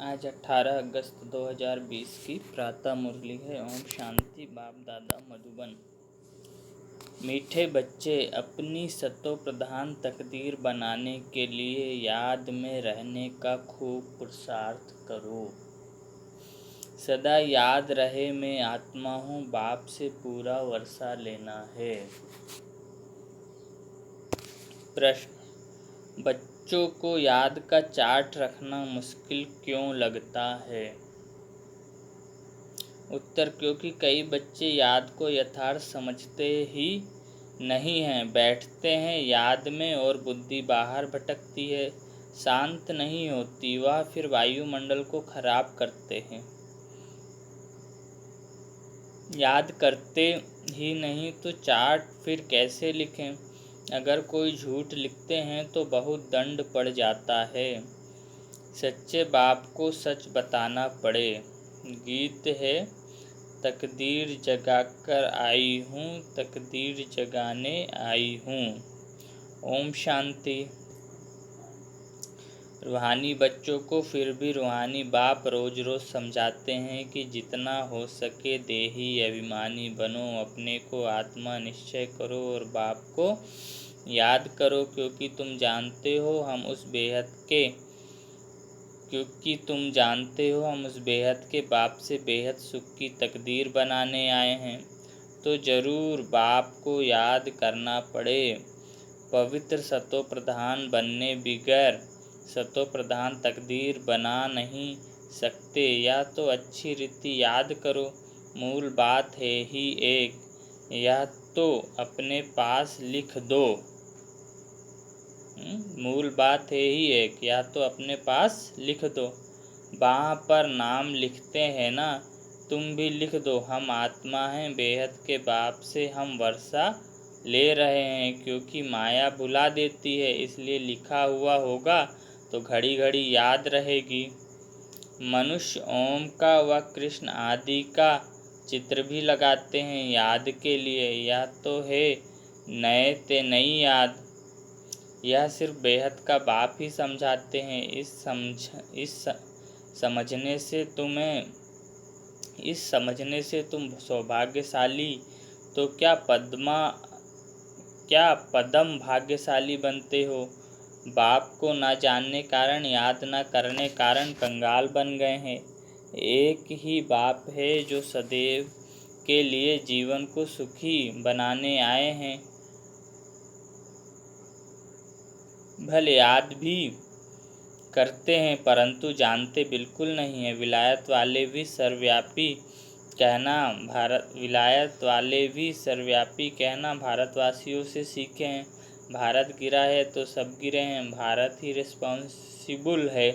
आज 18 अगस्त 2020 की प्रातः मुरली है। ओम शांति। बाप दादा मधुबन। मीठे बच्चे, अपनी सतो प्रधान तकदीर बनाने के लिए याद में रहने का खूब पुरुषार्थ करो। सदा याद रहे मैं आत्मा हूँ, बाप से पूरा वर्षा लेना है। प्रश्न: बच्चों को याद का चार्ट रखना मुश्किल क्यों लगता है? उत्तर: क्योंकि कई बच्चे याद को यथार्थ समझते ही नहीं हैं। बैठते हैं याद में और बुद्धि बाहर भटकती है, शांत नहीं होती। वह फिर वायुमंडल को खराब करते हैं। याद करते ही नहीं तो चार्ट फिर कैसे लिखें? अगर कोई झूठ लिखते हैं तो बहुत दंड पड़ जाता है। सच्चे बाप को सच बताना पड़े। गीत है: तकदीर जगाकर आई हूँ, तकदीर जगाने आई हूँ। ओम शांति। रूहानी बच्चों को फिर भी रूहानी बाप रोज रोज समझाते हैं कि जितना हो सके देही अभिमानी बनो, अपने को आत्मा निश्चय करो और बाप को याद करो, क्योंकि तुम जानते हो हम उस बेहद के बाप से बेहद सुख की तकदीर बनाने आए हैं। तो जरूर बाप को याद करना पड़े। पवित्र सतो प्रधान बनने बिगैर सतो प्रधान तकदीर बना नहीं सकते। या तो अच्छी रीति याद करो, मूल बात है ही एक, या तो अपने पास लिख दो। मूल बात है ही एक, या तो अपने पास लिख दो। बाँह पर नाम लिखते हैं ना, तुम भी लिख दो। हम आत्मा हैं, बेहद के बाप से हम वर्षा ले रहे हैं। क्योंकि माया भुला देती है, इसलिए लिखा हुआ होगा तो घड़ी घड़ी याद रहेगी। मनुष्य ओम का व कृष्ण आदि का चित्र भी लगाते हैं याद के लिए। यह तो है नए ते नई याद। यह सिर्फ बेहद का बाप ही समझाते हैं। इस समझने से तुम सौभाग्यशाली तो क्या पदम भाग्यशाली बनते हो। बाप को न जानने कारण, याद न करने कारण कंगाल बन गए हैं। एक ही बाप है जो सदैव के लिए जीवन को सुखी बनाने आए हैं। भले याद भी करते हैं परंतु जानते बिल्कुल नहीं है। विलायत वाले भी सर्वव्यापी कहना भारतवासियों से सीखे हैं। भारत गिरा है तो सब गिरे हैं। भारत ही रिस्पॉन्सिबल है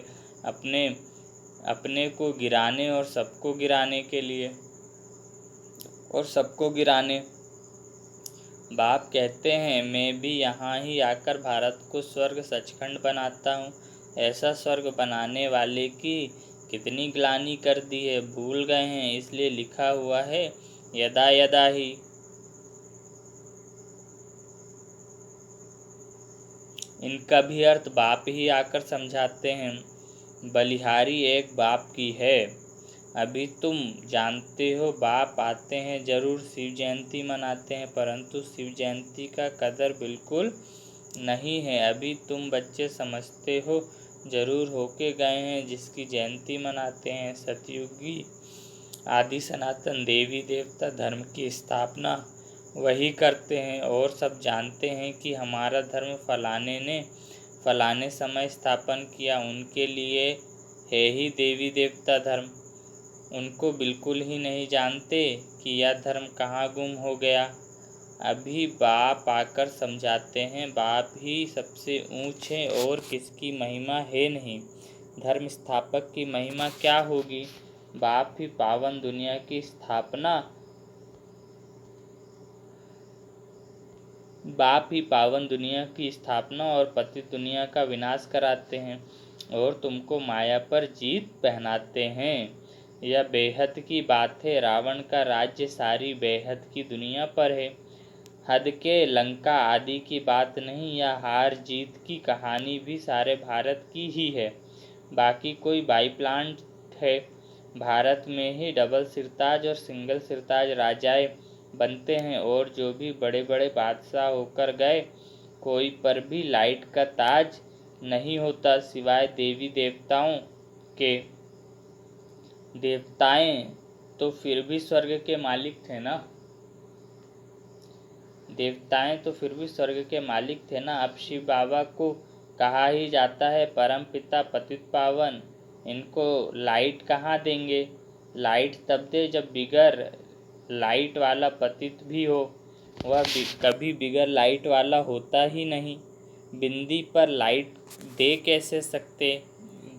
अपने को गिराने और सबको गिराने। बाप कहते हैं मैं भी यहाँ ही आकर भारत को स्वर्ग सचखंड बनाता हूँ। ऐसा स्वर्ग बनाने वाले की कितनी ग्लानि कर दी है, भूल गए हैं। इसलिए लिखा हुआ है यदा यदा ही। इनका भी अर्थ बाप ही आकर समझाते हैं। बलिहारी एक बाप की है। अभी तुम जानते हो बाप आते हैं जरूर, शिव जयंती मनाते हैं, परंतु शिव जयंती का कदर बिल्कुल नहीं है। अभी तुम बच्चे समझते हो जरूर होके गए हैं जिसकी जयंती मनाते हैं। सतयुगी आदि सनातन देवी देवता धर्म की स्थापना वही करते हैं और सब जानते हैं कि हमारा धर्म फलाने ने फलाने समय स्थापन किया। उनके लिए है ही देवी देवता धर्म। उनको बिल्कुल ही नहीं जानते कि यह धर्म कहाँ गुम हो गया। अभी बाप आकर समझाते हैं बाप ही सबसे ऊंच है और किसकी महिमा है नहीं। धर्म स्थापक की महिमा क्या होगी। बाप ही पावन दुनिया की स्थापना और पतित दुनिया का विनाश कराते हैं और तुमको माया पर जीत पहनाते हैं। यह बेहद की बात है। रावण का राज्य सारी बेहद की दुनिया पर है। हद के लंका आदि की बात नहीं। यह हार जीत की कहानी भी सारे भारत की ही है। बाकी कोई बाई प्लांट है। भारत में ही डबल सिरताज और सिंगल सिरताज राजाए बनते हैं, और जो भी बड़े बड़े बादशाह होकर गए, कोई पर भी लाइट का ताज नहीं होता सिवाय देवी देवताओं के। देवताएं तो फिर भी स्वर्ग के मालिक थे ना। देवताएं तो फिर भी स्वर्ग के मालिक थे ना। अब शिव बाबा को कहा ही जाता है परम पिता पतित पावन, इनको लाइट कहाँ देंगे। लाइट तब दे जब बिगर लाइट वाला पतित भी हो। वह कभी बिगर लाइट वाला होता ही नहीं। बिंदी पर लाइट दे कैसे सकते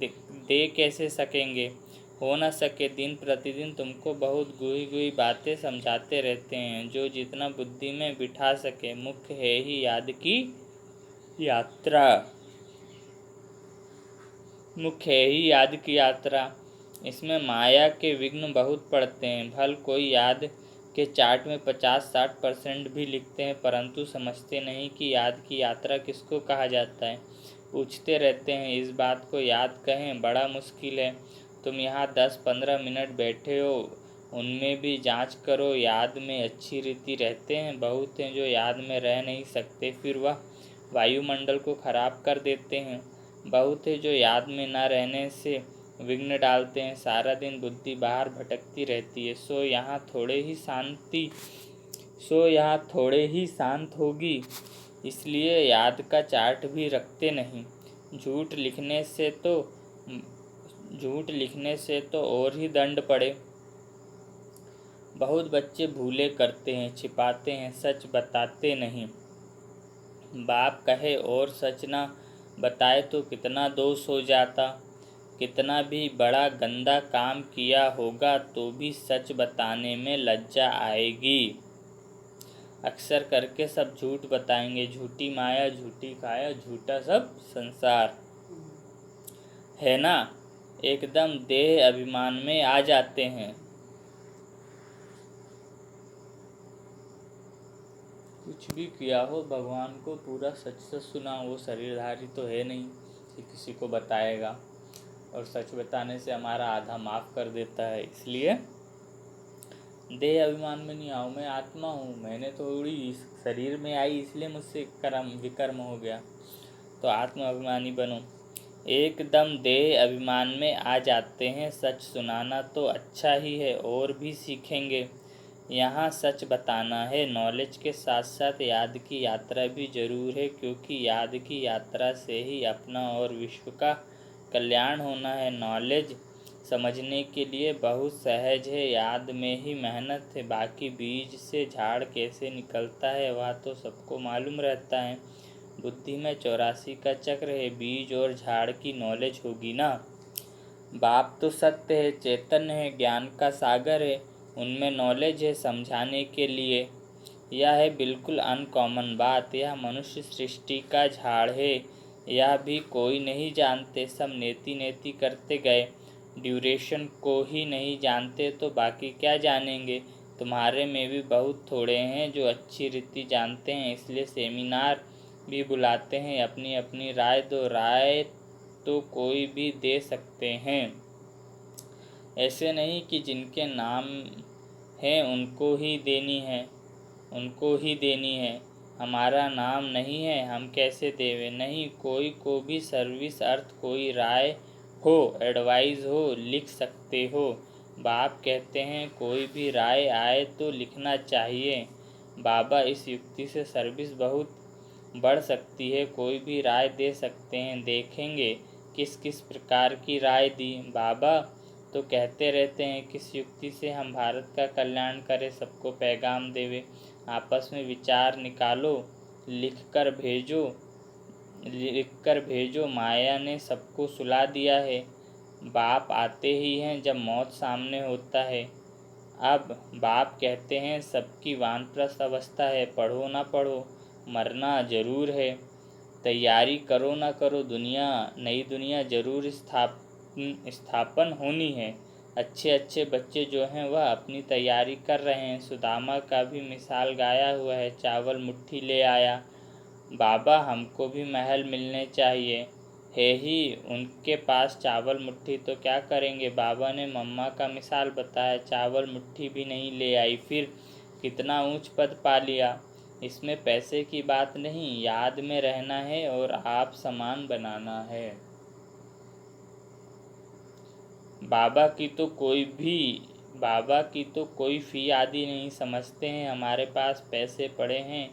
दे कैसे सकेंगे। हो न सके। दिन प्रतिदिन तुमको बहुत गुही गुही बातें समझाते रहते हैं, जो जितना बुद्धि में बिठा सके। मुख्य है ही याद की यात्रा। मुख्य है ही याद की यात्रा। इसमें माया के विघ्न बहुत पड़ते हैं। भल कोई याद के चार्ट में 50-60% भी लिखते हैं, परंतु समझते नहीं कि याद की यात्रा किसको कहा जाता है। पूछते रहते हैं इस बात को याद कहें, बड़ा मुश्किल है। तुम यहाँ 10-15 मिनट बैठे हो, उनमें भी जांच करो। याद में अच्छी रीति रहते हैं। बहुत हैं जो याद में रह नहीं सकते, फिर वह वायुमंडल को खराब कर देते हैं। बहुत है जो याद में न रहने से विघ्न डालते हैं। सारा दिन बुद्धि बाहर भटकती रहती है। सो यहाँ थोड़े ही शांत होगी, इसलिए याद का चार्ट भी रखते नहीं। झूठ लिखने से तो और ही दंड पड़े। बहुत बच्चे भूले करते हैं, छिपाते हैं, सच बताते नहीं। बाप कहे और सच ना बताए तो कितना दोष हो जाता। कितना भी बड़ा गंदा काम किया होगा तो भी सच बताने में लज्जा आएगी। अक्सर करके सब झूठ बताएंगे। झूठी माया, झूठी काया, झूठा सब संसार, है ना। एकदम देह अभिमान में आ जाते हैं। कुछ भी किया हो, भगवान को पूरा सच सच सुना। वो शरीरधारी तो है नहीं कि किसी को बताएगा, और सच बताने से हमारा आधा माफ़ कर देता है। इसलिए देह अभिमान में नहीं आओ। मैं आत्मा हूँ, मैंने थोड़ी इस शरीर में आई इसलिए मुझसे विकर्म हो गया। तो आत्म अभिमानी बनो। एकदम देह अभिमान में आ जाते हैं। सच सुनाना तो अच्छा ही है, और भी सीखेंगे। यहाँ सच बताना है। नॉलेज के साथ साथ याद की यात्रा भी जरूर है, क्योंकि याद की यात्रा से ही अपना और विश्व का कल्याण होना है। नॉलेज समझने के लिए बहुत सहज है, याद में ही मेहनत है। बाकी बीज से झाड़ कैसे निकलता है वह तो सबको मालूम रहता है। बुद्धि में 84 का चक्र है। बीज और झाड़ की नॉलेज होगी ना। बाप तो सत्य है, चैतन्य है, ज्ञान का सागर है। उनमें नॉलेज है समझाने के लिए। यह है बिल्कुल अनकॉमन बात। यह मनुष्य सृष्टि का झाड़ है। यह भी कोई नहीं जानते। सब नेति नेति करते गए। ड्यूरेशन को ही नहीं जानते तो बाकी क्या जानेंगे। तुम्हारे में भी बहुत थोड़े हैं जो अच्छी रीति जानते हैं, इसलिए सेमिनार भी बुलाते हैं। अपनी अपनी राय दो। राय तो कोई भी दे सकते हैं, ऐसे नहीं कि जिनके नाम है उनको ही देनी है। हमारा नाम नहीं है, हम कैसे देवे। नहीं, कोई को भी सर्विस अर्थ कोई राय हो, एडवाइस हो, लिख सकते हो। बाप कहते हैं कोई भी राय आए तो लिखना चाहिए। बाबा इस युक्ति से सर्विस बहुत बढ़ सकती है। कोई भी राय दे सकते हैं। देखेंगे किस किस प्रकार की राय दी। बाबा तो कहते रहते हैं किस युक्ति से हम भारत का कल्याण करें, सबको पैगाम देवे। आपस में विचार निकालो, लिखकर भेजो। माया ने सबको सुला दिया है। बाप आते ही हैं जब मौत सामने होता है। अब बाप कहते हैं सबकी वानप्रस्थ अवस्था है, पढ़ो ना पढ़ो, मरना जरूर है। तैयारी करो ना करो, नई दुनिया जरूर स्थापन होनी है। अच्छे अच्छे बच्चे जो हैं वह अपनी तैयारी कर रहे हैं। सुदामा का भी मिसाल गाया हुआ है। चावल मुट्ठी ले आया। बाबा हमको भी महल मिलने चाहिए। है ही उनके पास चावल मुट्ठी तो क्या करेंगे। बाबा ने मम्मा का मिसाल बताया, चावल मुट्ठी भी नहीं ले आई, फिर कितना ऊंच पद पा लिया। इसमें पैसे की बात नहीं, याद में रहना है और आप समान बनाना है। बाबा की तो कोई फ़ी आदि नहीं समझते हैं। हमारे पास पैसे पड़े हैं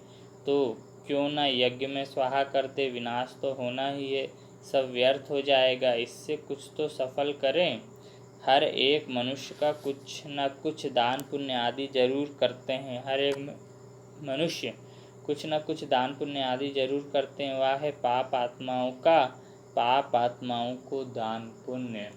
तो क्यों न यज्ञ में स्वाहा कर दे, विनाश तो होना ही है, सब व्यर्थ हो जाएगा, इससे कुछ तो सफल करें। हर एक मनुष्य का कुछ न कुछ दान पुण्य आदि जरूर करते हैं। हर एक मनुष्य कुछ न कुछ दान पुण्य आदि जरूर करते हैं। वह है पाप आत्माओं को दान पुण्य,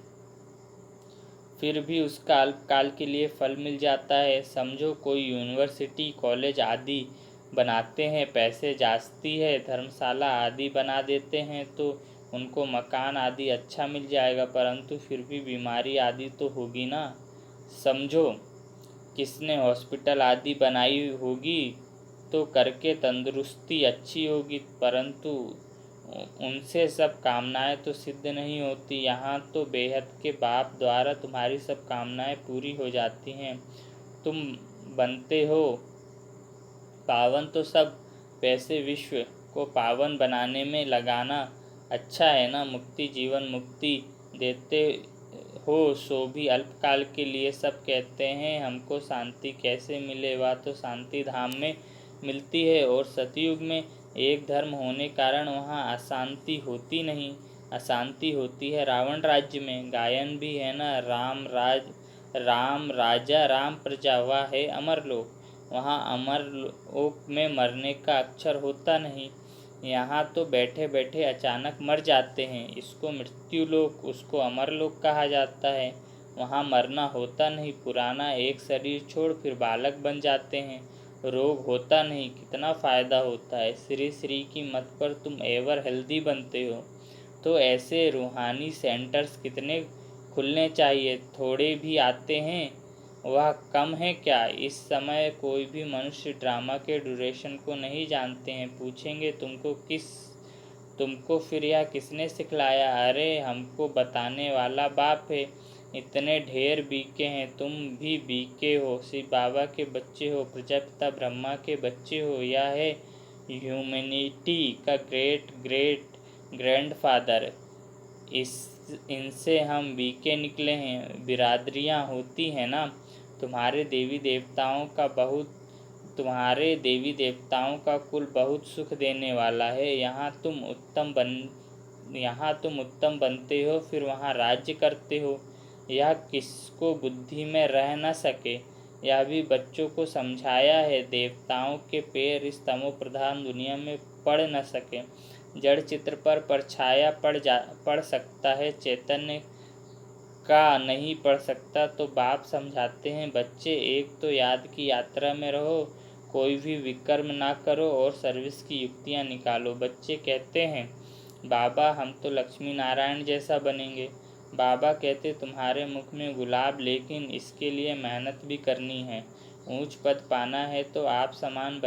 फिर भी उसका अल्पकाल के लिए फल मिल जाता है। समझो कोई यूनिवर्सिटी कॉलेज आदि बनाते हैं, पैसे जास्ती है, धर्मशाला आदि बना देते हैं तो उनको मकान आदि अच्छा मिल जाएगा, परंतु फिर भी बीमारी आदि तो होगी ना। समझो किसने हॉस्पिटल आदि बनाई होगी तो करके तंदुरुस्ती अच्छी होगी, परंतु उनसे सब कामनाएं तो सिद्ध नहीं होती। यहाँ तो बेहद के बाप द्वारा तुम्हारी सब कामनाएं पूरी हो जाती हैं, तुम बनते हो पावन। तो सब पैसे विश्व को पावन बनाने में लगाना अच्छा है ना। मुक्ति जीवन मुक्ति देते हो सो भी अल्पकाल के लिए। सब कहते हैं हमको शांति कैसे मिले, वह तो शांति धाम में मिलती है, और सतयुग में एक धर्म होने कारण वहाँ अशांति होती नहीं, अशांति होती है रावण राज्य में। गायन भी है ना, राम राजा राम प्रजा, वह है अमर लोक। वहाँ अमर लोक में मरने का अक्षर होता नहीं, यहाँ तो बैठे बैठे अचानक मर जाते हैं। इसको मृत्यु लोक, उसको अमर लोक कहा जाता है। वहाँ मरना होता नहीं, पुराना एक शरीर छोड़ फिर बालक बन जाते हैं, रोग होता नहीं, कितना फ़ायदा होता है। श्री श्री की मत पर तुम एवर हेल्दी बनते हो। तो ऐसे रूहानी सेंटर्स कितने खुलने चाहिए, थोड़े भी आते हैं, वह कम है क्या। इस समय कोई भी मनुष्य ड्रामा के ड्यूरेशन को नहीं जानते हैं। पूछेंगे तुमको फिर यह किसने सिखलाया। अरे हमको बताने वाला बाप है। इतने ढेर बीके हैं, तुम भी बीके हो, शिव बाबा के बच्चे हो, प्रजापिता ब्रह्मा के बच्चे हो। यह है ह्यूमैनिटी का ग्रेट ग्रेट ग्रैंडफादर। इनसे हम बीके निकले हैं। बिरादरियाँ होती हैं ना, तुम्हारे देवी देवताओं का कुल बहुत सुख देने वाला है। यहाँ तुम उत्तम बनते हो, फिर वहाँ राज्य करते हो। यह किसको बुद्धि में रह न सके, यह भी बच्चों को समझाया है। देवताओं के पैर इस तमो प्रधान दुनिया में पड़ न सके। जड़ चित्र पर परछाया पड़ सकता है, चैतन्य का नहीं पढ़ सकता। तो बाप समझाते हैं, बच्चे एक तो याद की यात्रा में रहो, कोई भी विकर्म ना करो और सर्विस की युक्तियाँ निकालो। बच्चे कहते हैं बाबा हम तो लक्ष्मी नारायण जैसा बनेंगे। बाबा कहते तुम्हारे मुख में गुलाब, लेकिन इसके लिए मेहनत भी करनी है। ऊंच पद पाना है तो आप समान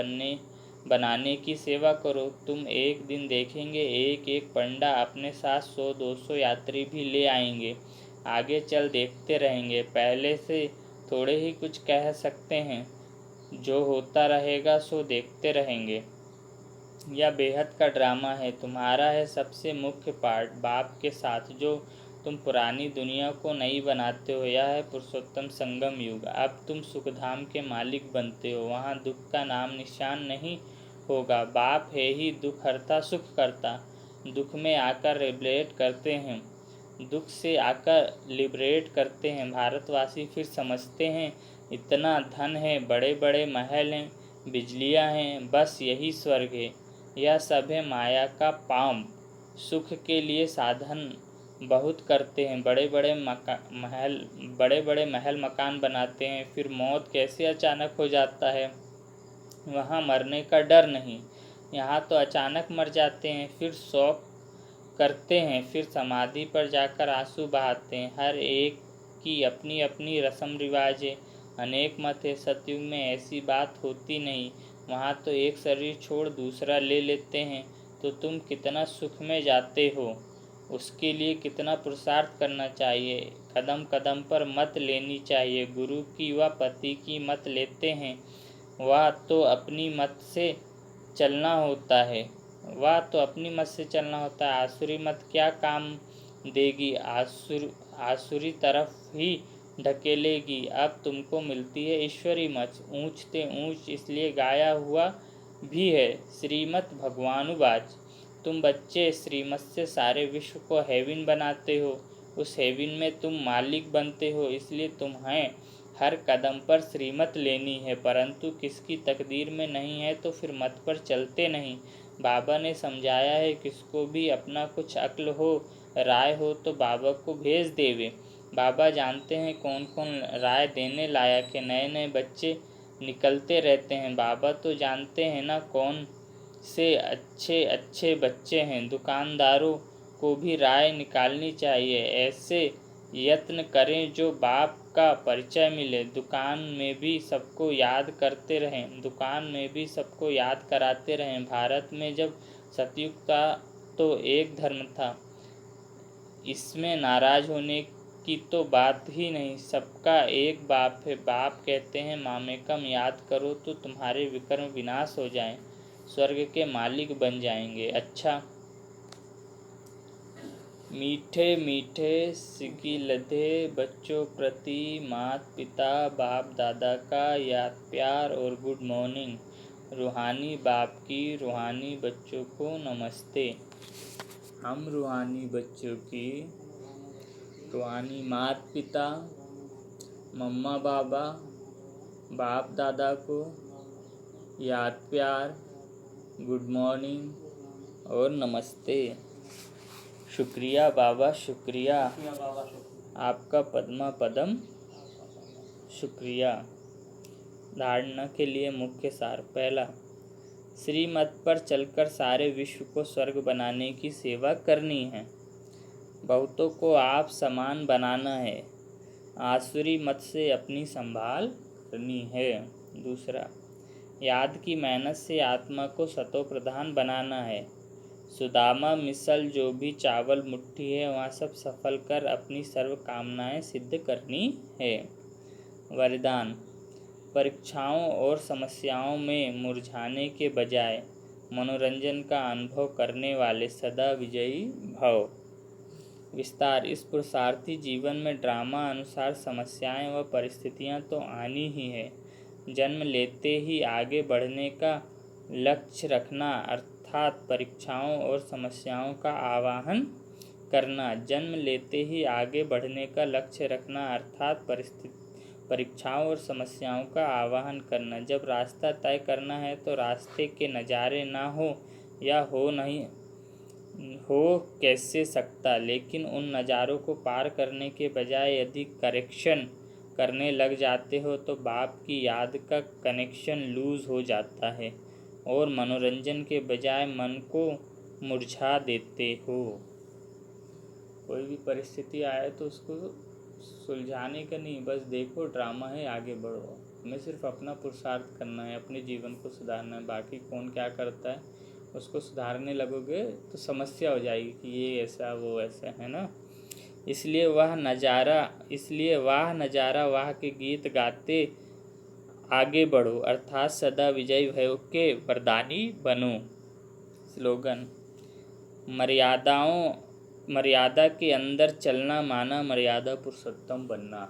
बनाने की सेवा करो। तुम एक दिन देखेंगे एक एक पंडा अपने साथ 100-200 यात्री भी ले आएंगे। आगे चल देखते रहेंगे। पहले से थोड़े ही कुछ कह सकते हैं, जो होता रहेगा सो देखते रहेंगे। यह बेहद का ड्रामा है, तुम्हारा है सबसे मुख्य पार्ट बाप के साथ, जो तुम पुरानी दुनिया को नई बनाते हो। यह है पुरुषोत्तम संगम युग। अब तुम सुखधाम के मालिक बनते हो, वहाँ दुख का नाम निशान नहीं होगा। बाप है ही दुख हरता सुख करता। दुख में आकर लिबरेट करते हैं। भारतवासी फिर समझते हैं इतना धन है, बड़े बड़े महल हैं, बिजलियां हैं, बस यही स्वर्ग है। यह सब है माया का पाम। सुख के लिए साधन बहुत करते हैं, बड़े बड़े महल मकान बनाते हैं, फिर मौत कैसे अचानक हो जाता है। वहाँ मरने का डर नहीं, यहाँ तो अचानक मर जाते हैं, फिर शौक करते हैं, फिर समाधि पर जाकर आंसू बहाते हैं। हर एक की अपनी अपनी रस्म रिवाज है, अनेक मत है। सतयुग में ऐसी बात होती नहीं, वहाँ तो एक शरीर छोड़ दूसरा ले लेते हैं। तो तुम कितना सुख में जाते हो, उसके लिए कितना पुरुषार्थ करना चाहिए। कदम कदम पर मत लेनी चाहिए। गुरु की व पति की मत लेते हैं, वह तो अपनी मत से चलना होता है। आसुरी मत क्या काम देगी, आसुरी तरफ ही ढकेलेगी। अब तुमको मिलती है ईश्वरी मत, ऊंचते ऊंच इसलिए गाया हुआ भी है श्रीमद् भगवानुवाच। तुम बच्चे श्रीमत से सारे विश्व को हेविन बनाते हो, उस हेविन में तुम मालिक बनते हो, इसलिए तुम्हें हर कदम पर श्रीमत लेनी है। परंतु किसकी तकदीर में नहीं है तो फिर मत पर चलते नहीं। बाबा ने समझाया है, किसको भी अपना कुछ अक्ल हो, राय हो तो बाबा को भेज देवे। बाबा जानते हैं कौन कौन राय देने लायक है। नए नए बच्चे निकलते रहते हैं, बाबा तो जानते हैं ना कौन से अच्छे अच्छे बच्चे हैं। दुकानदारों को भी राय निकालनी चाहिए, ऐसे यत्न करें जो बाप का परिचय मिले। दुकान में भी सबको याद कराते रहें। भारत में जब सतयुग था तो एक धर्म था, इसमें नाराज होने की तो बात ही नहीं। सबका एक बाप है। बाप कहते हैं मामेकम याद करो तो तुम्हारे विकर्म विनाश हो जाएं, स्वर्ग के मालिक बन जाएंगे। अच्छा, मीठे मीठे सिगिलधे बच्चों प्रति माता पिता बाप दादा का याद प्यार और गुड मॉर्निंग। रूहानी बाप की रूहानी बच्चों को नमस्ते। हम रूहानी बच्चों की रूहानी माता पिता मम्मा बाबा बाप दादा को याद प्यार, गुड मॉर्निंग और नमस्ते। शुक्रिया बाबा, शुक्रिया आपका पद्मा पदम शुक्रिया। धारणा के लिए मुख्य सार। पहला, श्रीमत पर चलकर सारे विश्व को स्वर्ग बनाने की सेवा करनी है। बहुतों को आप समान बनाना है। आसुरी मत से अपनी संभाल करनी है। दूसरा, याद की मेहनत से आत्मा को सतो प्रधान बनाना है। सुदामा मिसल जो भी चावल मुट्ठी है वहाँ सब सफल कर अपनी सर्व कामनाएं सिद्ध करनी है। वरदान, परीक्षाओं और समस्याओं में मुरझाने के बजाय मनोरंजन का अनुभव करने वाले सदा विजयी भव। विस्तार, इस पुरुषार्थी जीवन में ड्रामा अनुसार समस्याएं व परिस्थितियां तो आनी ही है। जन्म लेते ही आगे बढ़ने का लक्ष्य रखना अर्थात परीक्षाओं और समस्याओं का आवाहन करना। जन्म लेते ही आगे बढ़ने का लक्ष्य रखना अर्थात परीक्षाओं और समस्याओं का आवाहन करना। जब रास्ता तय करना है तो रास्ते के नज़ारे ना हो या हो नहीं हो कैसे सकता, लेकिन उन नज़ारों को पार करने के बजाय यदि करेक्शन करने लग जाते हो तो बाप की याद का कनेक्शन लूज़ हो जाता है और मनोरंजन के बजाय मन को मुरझा देते हो। कोई भी परिस्थिति आए तो उसको सुलझाने का नहीं, बस देखो ड्रामा है, आगे बढ़ो। हमें सिर्फ अपना पुरुषार्थ करना है, अपने जीवन को सुधारना है। बाकी कौन क्या करता है उसको सुधारने लगोगे तो समस्या हो जाएगी कि ये ऐसा वो ऐसा, है ना। इसलिए वाह नज़ारा वाह के गीत गाते आगे बढ़ो अर्थात सदा विजयी भय के वरदानी बनो। स्लोगन, मर्यादा के अंदर चलना माना मर्यादा पुरुषोत्तम बनना।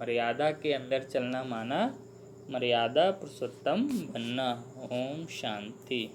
मर्यादा के अंदर चलना माना मर्यादा पुरुषोत्तम बनना। ओम शांति।